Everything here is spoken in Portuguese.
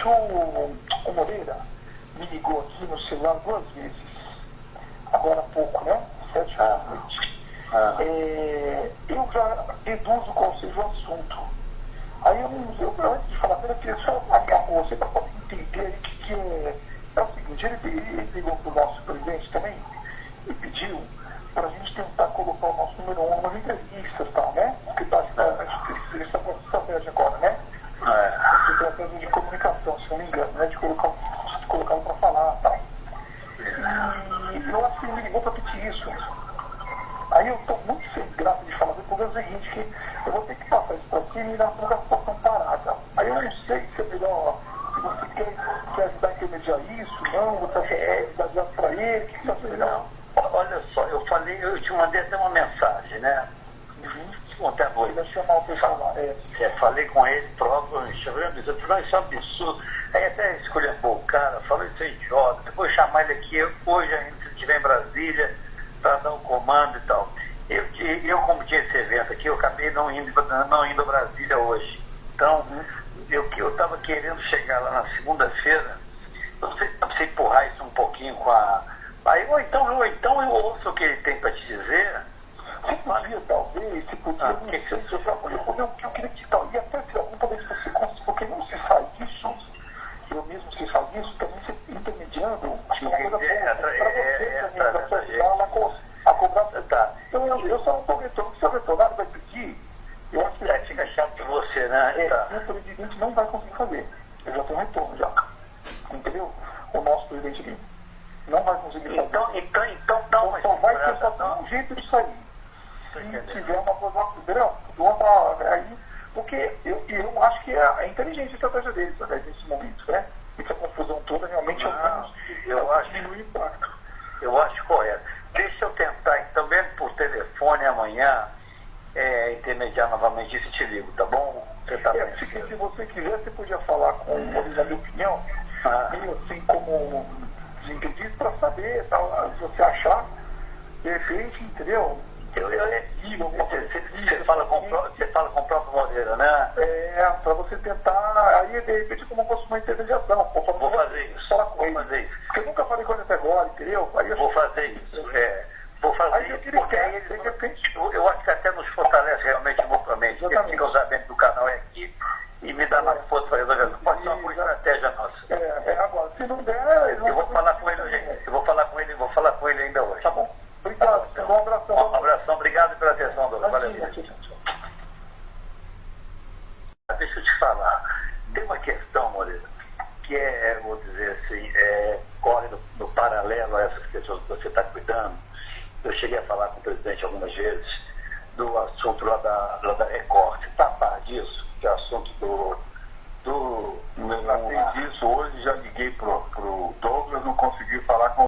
que o Moreira me ligou aqui no celular 2 vezes, agora há pouco, né? 7 horas da noite. Eu já deduzo qual seja o assunto. Aí antes de falar, eu queria só alinhar com você para poder entender aí que é o seguinte, ele ligou para o nosso presidente também e pediu para a gente tentar colocar o nosso número 1 nas entrevistas, tá, né? Porque a gente precisa dessa estratégia agora, né? Estratégia de comunicação, se não me engano, né? De colocar para falar, tá? E eu acho que ele me ligou para pedir isso. Aí eu estou muito sem graça de falar, porque é o seguinte, que eu vou ter que passar isso para cima e dar uma situação parada. Aí eu não sei se é melhor, se você quer ajudar a intermediar isso, não, você quer dar direto para ele, o que você acha melhor? Olha só, eu te mandei até uma mensagem, né? Ontem à noite. Eu chamar o pessoal lá. Falei com ele próprio, isso é um absurdo. Aí até escolheu o cara, falou isso é idiota, depois chamar ele aqui, hoje ainda, se estiver em Brasília, para dar o comando e tal. Eu como tinha esse evento aqui, eu acabei não indo a Brasília hoje. Então, eu estava querendo chegar lá na segunda-feira, eu não sei se você empurrar isso um pouquinho com a... Aí, ou então eu ouço o que ele tem para te dizer. Você podia, talvez, se podia, não sei se eu queria que tal, e até se algum talvez você conseguisse, porque não se faz isso, eu mesmo se faz isso, também você intermediando, acho que é uma coisa boa, para você ajudar a cobrança. Tá. Então eu só não estou retornando, se o retornado vai pedir, eu acho que fica chato para você, né? o presidente não vai conseguir fazer, eu já tenho retorno já, entendeu? O nosso presidente não vai conseguir fazer. Então dá uma só vai ter só um jeito de sair. Se tiver uma coisa, entendeu? Aí, porque eu acho que é inteligente a estratégia deles, nesse momento, né? Essa confusão toda realmente eu acho diminui o impacto. Eu acho correto. Deixa eu tentar, então, mesmo por telefone amanhã, intermediar novamente isso e te ligo, tá bom? Se você quiser, você podia falar com eles a minha opinião, meio assim como desimpedido, para saber, se você achar, de repente, entendeu? Você fala com o próprio Moreira, né? Para você tentar, aí de repente como fosse uma intermediação. Vou fazer isso. Falar com ele. Porque eu nunca falei com ele até agora, entendeu? Vou fazer isso. Vou fazer isso, porque aí de repente, eu acho que até nos fortalece realmente mutuamente, porque eles ficam sabendo do canal aqui e me dá mais força para resolver. Pode ser uma boa estratégia nossa. Agora, se não der... Eu vou falar com ele, gente. Vou falar com ele ainda hoje. Tá bom. Obrigado. Um abração. Um abração. Obrigado pela atenção, doutor. Valeu. Deixa eu te falar. Tem uma questão, Moreira, que vou dizer assim, corre no paralelo a essas pessoas que você está cuidando. Eu cheguei a falar com o presidente algumas vezes do assunto lá da Record. Você está a par disso? Que é o assunto do disso hoje, já liguei pro Douglas, não consegui falar com